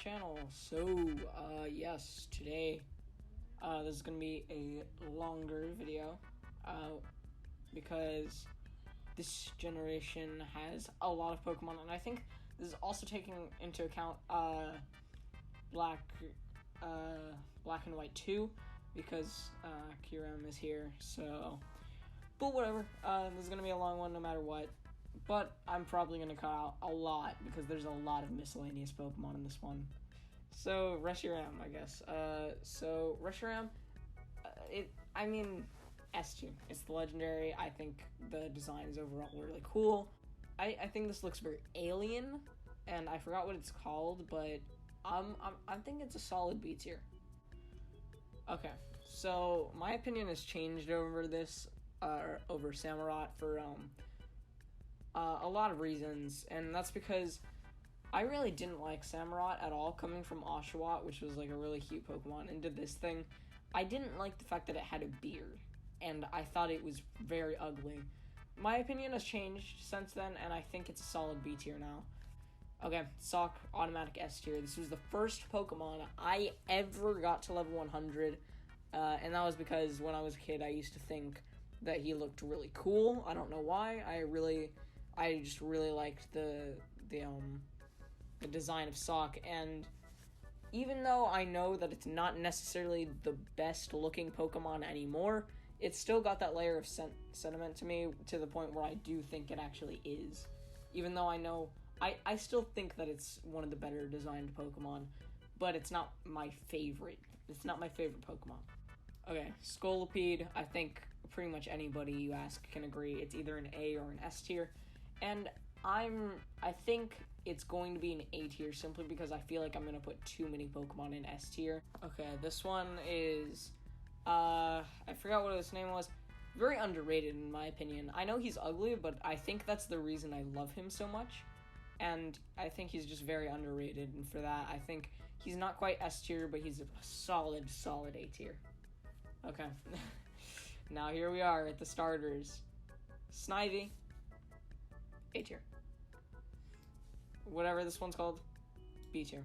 channel. Yes, today, this is gonna be a longer video, because this generation has a lot of Pokemon, and I think this is also taking into account, Black and White 2, because, Kyurem is here, so, but whatever, this is gonna be a long one no matter what. But I'm probably going to cut out a lot because there's a lot of miscellaneous Pokemon in this one. So, Reshiram, I guess. Reshiram, S tier. It's the legendary. I think the design is overall really cool. I think this looks very alien, and I forgot what it's called, but I think it's a solid B tier. Okay, so my opinion has changed over this, over Samurott for, a lot of reasons, and that's because I really didn't like Samurott at all, coming from Oshawott, which was like a really cute Pokemon, and did this thing. I didn't like the fact that it had a beard, and I thought it was very ugly. My opinion has changed since then, and I think it's a solid B tier now. Okay, Sock, automatic S tier. This was the first Pokemon I ever got to level 100, and that was because when I was a kid, I used to think that he looked really cool. I don't know why. I just really liked the design of Sock, and even though I know that it's not necessarily the best looking Pokemon anymore, it's still got that layer of sentiment to me, to the point where I do think it actually is. Even though I know, I still think that it's one of the better designed Pokemon, but it's not my favorite. It's not my favorite Pokemon. Okay, Scolipede, I think pretty much anybody you ask can agree it's either an A or an S tier. And I think it's going to be an A tier simply because I feel like I'm going to put too many Pokemon in S tier. Okay, this one is, I forgot what his name was. Very underrated in my opinion. I know he's ugly, but I think that's the reason I love him so much. And I think he's just very underrated, and for that, I think he's not quite S tier, but he's a solid A tier. Okay, now here we are at the starters. Snivy, A tier. Whatever this one's called, B tier.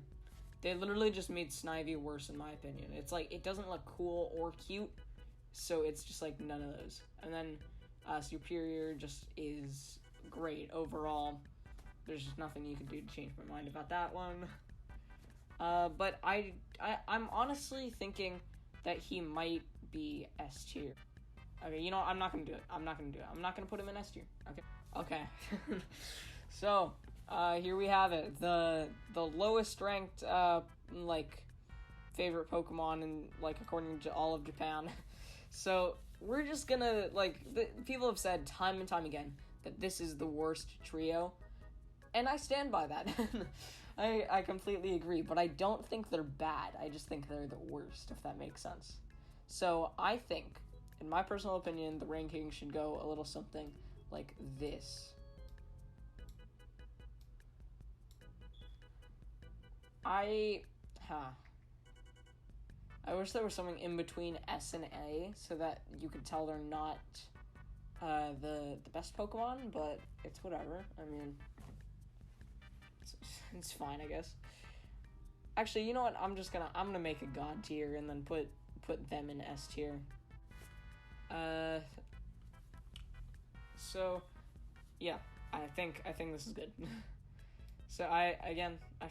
They literally just made Snivy worse in my opinion. It's like, it doesn't look cool or cute, so it's just like none of those. And then Superior just is great overall. There's just nothing you can do to change my mind about that one. But I'm honestly thinking that he might be S tier. Okay, you know what? I'm not gonna do it. I'm not gonna put him in S tier. Okay. So, here we have it. The lowest ranked, favorite Pokemon in, according to all of Japan. So, we're just gonna, people have said time and time again that this is the worst trio. And I stand by that. I completely agree, but I don't think they're bad. I just think they're the worst, if that makes sense. So, I think, in my personal opinion, the ranking should go a little something like this. I wish there was something in between S and A so that you could tell they're not the best Pokemon, but it's whatever. I mean, it's fine, I guess. Actually, you know what? I'm gonna make a God tier and then put them in S tier. So, yeah, I think this is good. So I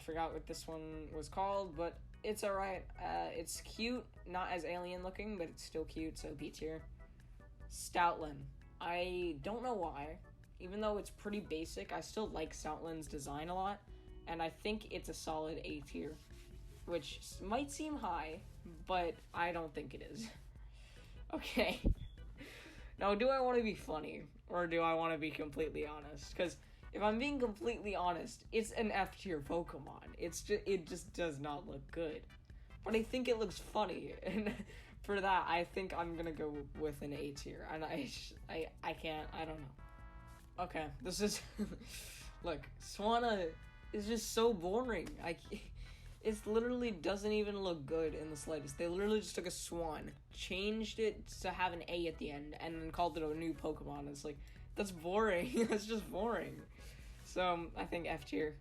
forgot what this one was called, but it's alright. It's cute, not as alien looking, but it's still cute, so B tier. Stoutland. I don't know why. Even though it's pretty basic, I still like Stoutland's design a lot, and I think it's a solid A tier, which might seem high, but I don't think it is. Okay. Now, do I want to be funny, or do I want to be completely honest? Because if I'm being completely honest, it's an F tier Pokemon. It just does not look good. But I think it looks funny, and for that, I think I'm gonna go with an A tier. And I can't, I don't know. Okay, this is, look, Swanna is just so boring. It literally doesn't even look good in the slightest. They literally just took a swan, changed it to have an A at the end, and then called it a new Pokemon. It's like, that's boring. That's just boring. So, I think F tier.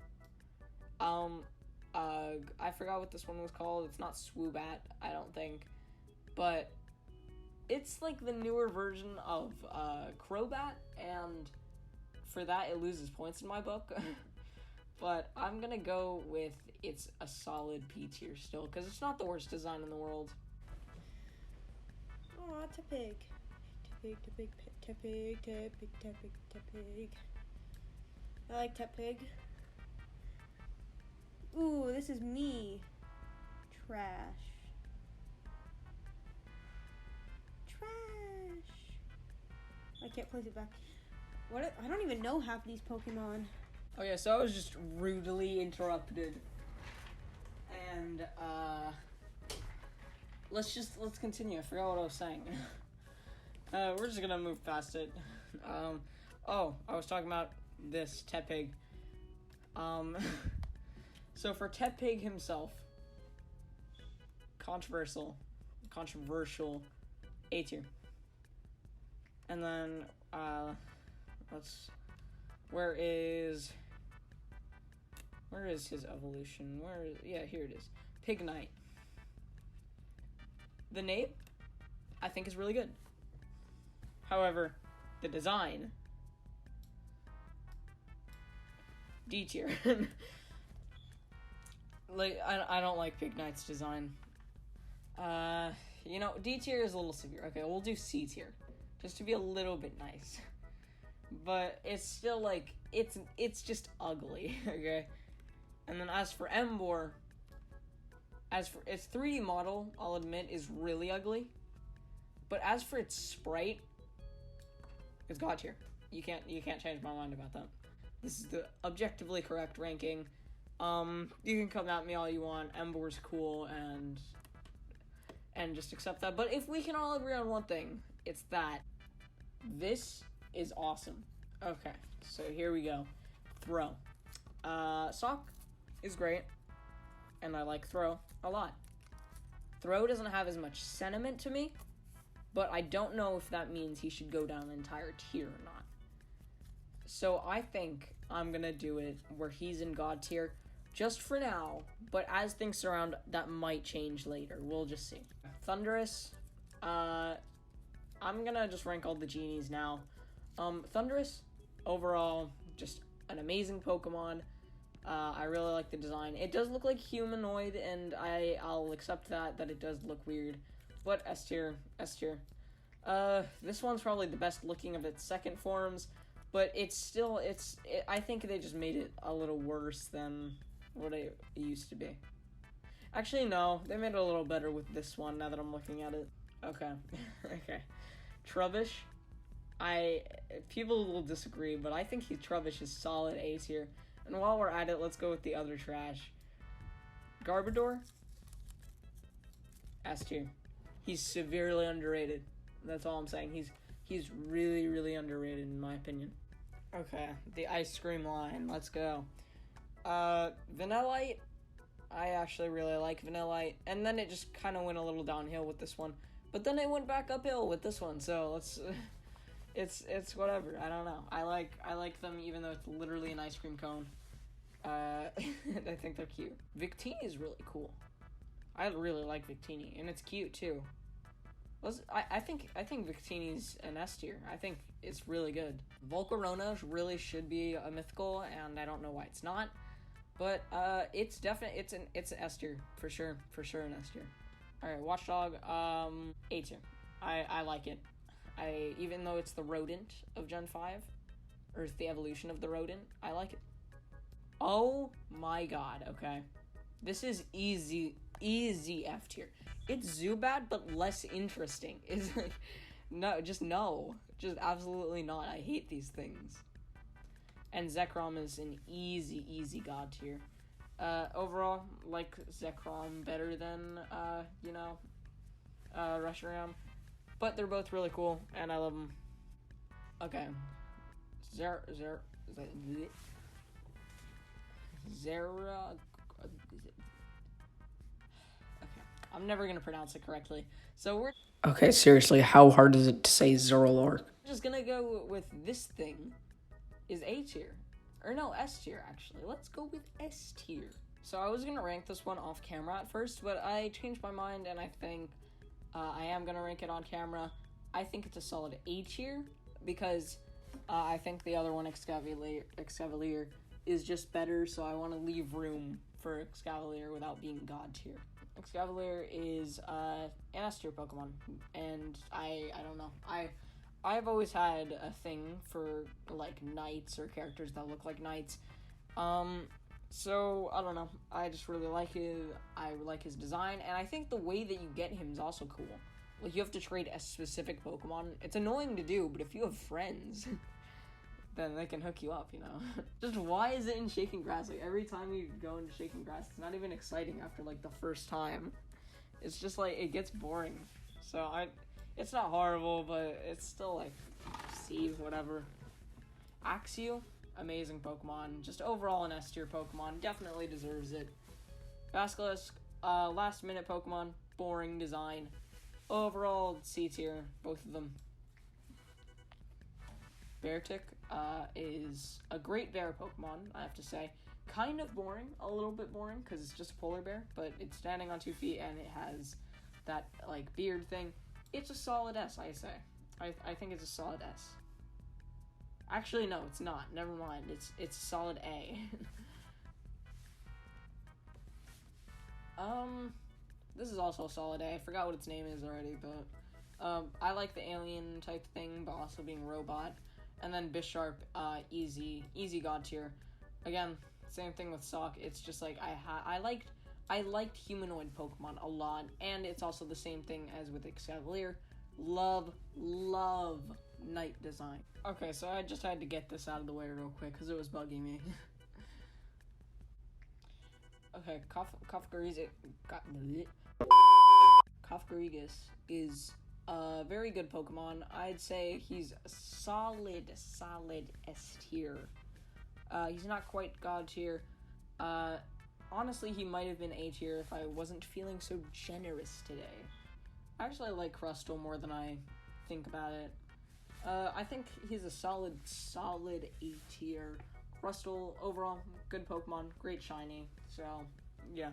I forgot what this one was called. It's not Swoobat, I don't think. But it's like the newer version of Crobat, and for that it loses points in my book. But I'm gonna go with it's a solid P tier still, because it's not the worst design in the world. Aw, Tepig. Tepig. I like Tepig. Ooh, this is me. Trash. I can't place it back. What? I don't even know half these Pokemon. Oh yeah, so I was just rudely interrupted. And, let's continue. I forgot what I was saying. We're just gonna move past it. I was talking about this Tepig. So for Tepig himself, controversial A tier. And then, where is his evolution? Here it is. Pignite. The name, I think, is really good. However, the design, D tier. Like, I don't like Pignite's design. D tier is a little severe. Okay, we'll do C tier, just to be a little bit nice. But it's still, like, it's just ugly, okay? And then as for Emboar, its 3D model, I'll admit, is really ugly. But as for its sprite, it's God tier. You can't change my mind about that. This is the objectively correct ranking. You can come at me all you want. Emboar's cool, and just accept that. But if we can all agree on one thing, it's that this is awesome. Okay, so here we go. Throw. Sock is great, and I like Throw a lot. Throw doesn't have as much sentiment to me, but I don't know if that means he should go down an entire tier or not. So I think I'm gonna do it where he's in God tier, just for now, but as things surround, that might change later. We'll just see. Thundurus, I'm gonna just rank all the genies now. Thundurus, overall, just an amazing Pokemon. I really like the design. It does look like humanoid, and I'll accept that it does look weird. But S tier. This one's probably the best looking of its second forms, but I think they just made it a little worse than what it used to be. Actually, no, they made it a little better with this one now that I'm looking at it. Okay. Okay. Trubbish. People will disagree, but I think Trubbish is solid A tier. And while we're at it, let's go with the other trash. Garbodor, S tier. He's severely underrated. That's all I'm saying. He's really, really underrated in my opinion. Okay, the ice cream line. Let's go. Vanillite. I actually really like Vanillite, and then it just kind of went a little downhill with this one. But then it went back uphill with this one. So it's whatever. I don't know. I like them even though it's literally an ice cream cone. I think they're cute. Victini is really cool. I really like Victini, and it's cute too. I think Victini's an S tier. I think it's really good. Volcarona really should be a mythical, and I don't know why it's not. But it's definitely it's an S tier for sure an S tier. All right, Watchdog, A tier. I like it. Even though it's the rodent of Gen 5, or it's the evolution of the rodent, I like it. Oh my god, okay. This is easy F tier. It's Zubat, but less interesting. It's like, no. Just absolutely not. I hate these things. And Zekrom is an easy God tier. Overall, like Zekrom better than, Reshiram. But they're both really cool, and I love them. Okay. Zera. Okay. I'm never gonna pronounce it correctly. So we're... Okay, seriously, how hard is it to say Zerlork? Just gonna go with this thing is A tier. Or no, S tier, actually. Let's go with S tier. So I was gonna rank this one off camera at first, but I changed my mind, and I think I am gonna rank it on camera. I think it's a solid A tier because I think the other one, Excavalier, is just better. So I want to leave room for Excavalier without being God tier. Excavalier is an S tier Pokemon, and I don't know. I've always had a thing for like knights or characters that look like knights. So I don't know. I just really like it. I like his design, and I think the way that you get him is also cool. Like, you have to trade a specific Pokemon. It's annoying to do, but if you have friends, then they can hook you up, you know? Just why is it in Shaking Grass? Like, every time you go into Shaking Grass, it's not even exciting after, like, the first time. It's just, like, it gets boring. So, it's not horrible, but it's still, like, C, whatever. Axew, amazing Pokemon. Just overall an S-tier Pokemon. Definitely deserves it. Basilisk, last-minute Pokemon. Boring design. Overall, C tier, both of them. Beartic is a great bear Pokemon, I have to say. Kind of boring, a little bit boring, because it's just a polar bear, but it's standing on 2 feet and it has that, like, beard thing. It's a solid S, I say. I think it's a solid S. Actually, no, it's not. Never mind. It's a solid A. This is also a solid A. I forgot what its name is already, but I like the alien type thing, but also being robot. And then Bisharp, easy God tier. Again, same thing with Sock. It's just like I liked humanoid Pokemon a lot, and it's also the same thing as with Excavalier. Love Knight design. Okay, so I just had to get this out of the way real quick because it was bugging me. Okay, Kafkarigus is a very good Pokemon. I'd say he's a solid S tier. He's not quite God tier. Honestly, he might have been A tier if I wasn't feeling so generous today. Actually, I like Crustle more than I think about it. I think he's a solid A tier. Crustle, overall, good Pokemon, great shiny, so, yeah.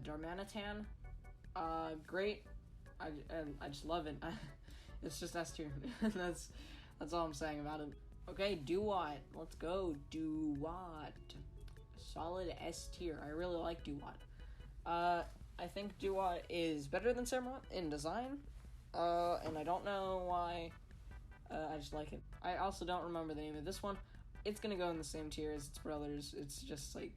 Darmanitan, great. I just love it. It's just S tier. That's all I'm saying about it. Okay, Duat, let's go. Duat, solid S tier. I really like Duat. I think Duat is better than Samurott in design, and I don't know why. I just like it. I also don't remember the name of this one. It's gonna go in the same tier as its brothers. It's just like,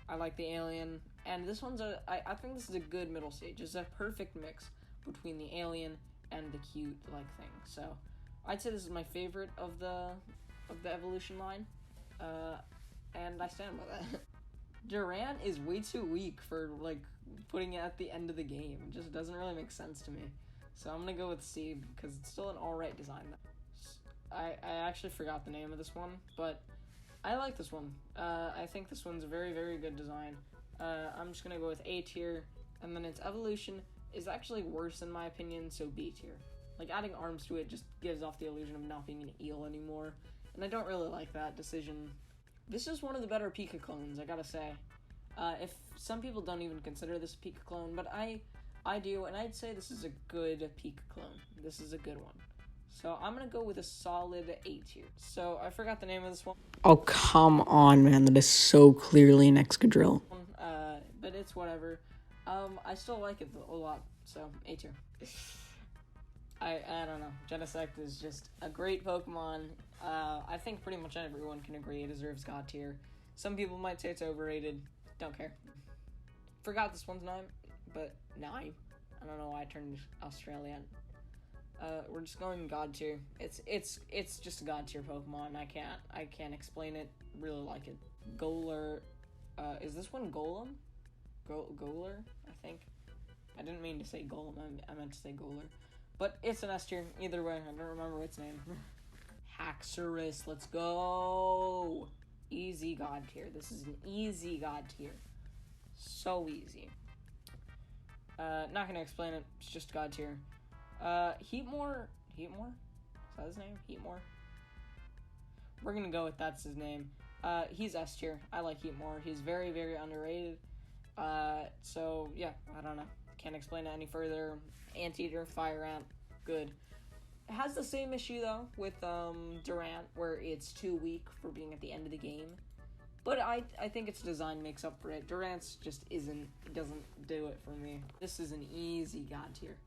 I like the alien, and this one's I think this is a good middle stage. It's a perfect mix between the alien and the cute like thing. So I'd say this is my favorite of the evolution line, and I stand by that. Durant is way too weak for like putting it at the end of the game. It just doesn't really make sense to me. So I'm gonna go with C because it's still an alright design. I actually forgot the name of this one, but I like this one. I think this one's a very, very good design. I'm just gonna go with A tier, and then its evolution is actually worse in my opinion, so B tier. Like, adding arms to it just gives off the illusion of not being an eel anymore, and I don't really like that decision. This is one of the better Pika clones, I gotta say. If some people don't even consider this a Pika clone, but I do, and I'd say this is a good Pika clone. This is a good one. So I'm gonna go with a solid A tier. So I forgot the name of this one. Oh, come on, man. That is so clearly an Excadrill. But it's whatever. I still like it a lot, so A tier. I don't know. Genesect is just a great Pokemon. I think pretty much everyone can agree it deserves God tier. Some people might say it's overrated. Don't care. Forgot this one's name, but nine. I don't know why I turned Australian. We're just going God tier. It's just a God tier Pokemon. I can't explain it. Really like it. Goler. Is this one Golem? Goler, I think. I didn't mean to say Golem. I meant to say Goler. But it's an S tier. Either way, I don't remember its name. Haxorus, let's go. Easy God tier. This is an easy God tier. So easy. Not gonna explain it. It's just God tier. Heatmore? Is that his name? Heatmore? We're gonna go with that's his name. He's S tier. I like Heat more. He's very, very underrated. So yeah, I don't know. Can't explain it any further. Anteater, Fire Ant, good. It has the same issue though with Durant, where it's too weak for being at the end of the game. But I think its design makes up for it. Durant's just doesn't do it for me. This is an easy God tier.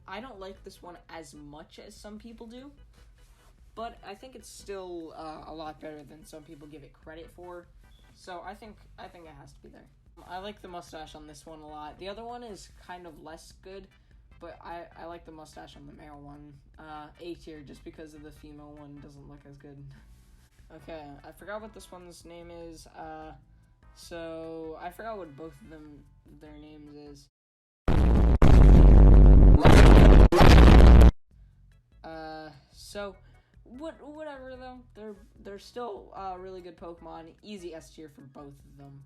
I don't like this one as much as some people do, but I think it's still a lot better than some people give it credit for. So I think it has to be there. I like the mustache on this one a lot. The other one is kind of less good, but I like the mustache on the male one. A tier, just because of the female one doesn't look as good. Okay, I forgot what this one's name is. So I forgot what both of their names is. So whatever though. They're still really good Pokemon. Easy S tier for both of them.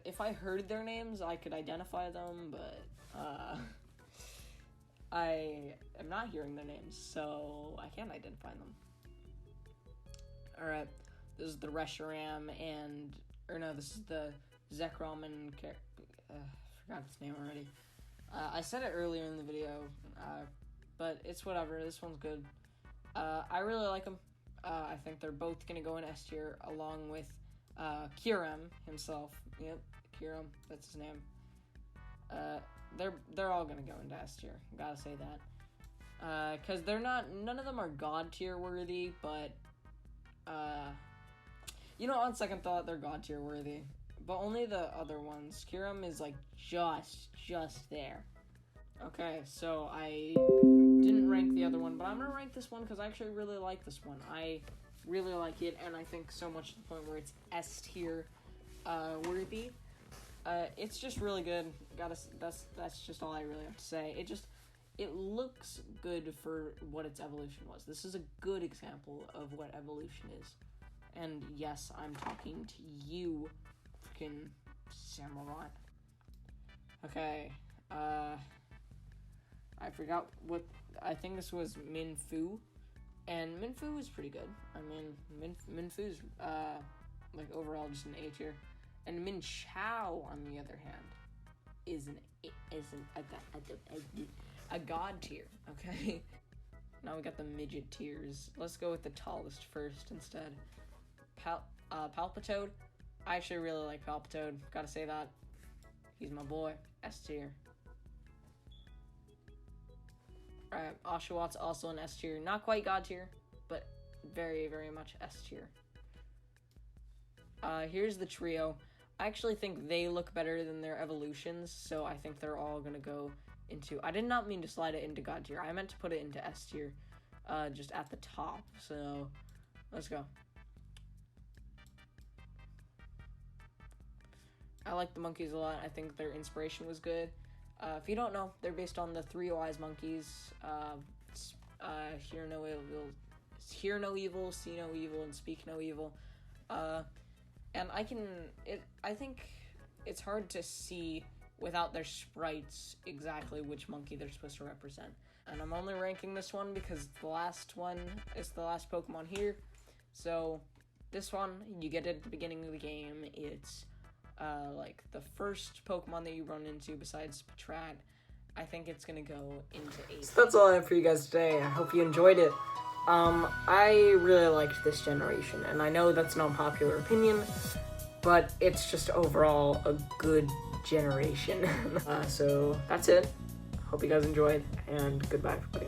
If I heard their names, I could identify them, but I am not hearing their names, so I can't identify them. Alright, this is the Reshiram this is the Zekrom and forgot its name already. I said it earlier in the video, but it's whatever. This one's good. I really like them. I think they're both gonna go in S tier along with Kyurem himself. Yep, Kyurem, that's his name. They're all gonna go into S tier. Gotta say that. Cause none of them are God tier worthy, but on second thought, they're God tier worthy. But only the other ones. Kyurem is like just there. Okay, so I didn't rank the other one, but I'm gonna rank this one because I actually really like this one. I really like it, and I think so much to the point where it's S tier worthy. It's just really good. That's just all I really have to say. It looks good for what its evolution was. This is a good example of what evolution is. And yes, I'm talking to you, freaking samurai. Okay, I forgot what, I think this was Minfu, and Minfu was pretty good. I mean, Minfu's, overall just an A tier. And Minchao, on the other hand, isn't a God tier, okay? Now we got the midget tiers. Let's go with the tallest first instead. Palpitoad. I actually really like Palpitoad. Gotta say that. He's my boy. S tier. Alright, Oshawott also an S tier. Not quite God tier, but very, very much S tier. Here's the trio. I actually think they look better than their evolutions, so I think they're all gonna go into... I did not mean to slide it into God tier. I meant to put it into S tier, just at the top. So, let's go. I like the monkeys a lot. I think their inspiration was good. If you don't know, they're based on the three wise monkeys. Hear no evil, see no evil, and speak no evil. And I think it's hard to see without their sprites exactly which monkey they're supposed to represent. And I'm only ranking this one because the last one is the last Pokemon here. So this one, you get it at the beginning of the game. It's the first Pokemon that you run into besides Patrat. I think it's gonna go into 8. So that's all I have for you guys today. I hope you enjoyed it. I really liked this generation, and I know that's an unpopular opinion, but it's just overall a good generation. So that's it. Hope you guys enjoyed, and goodbye, everybody.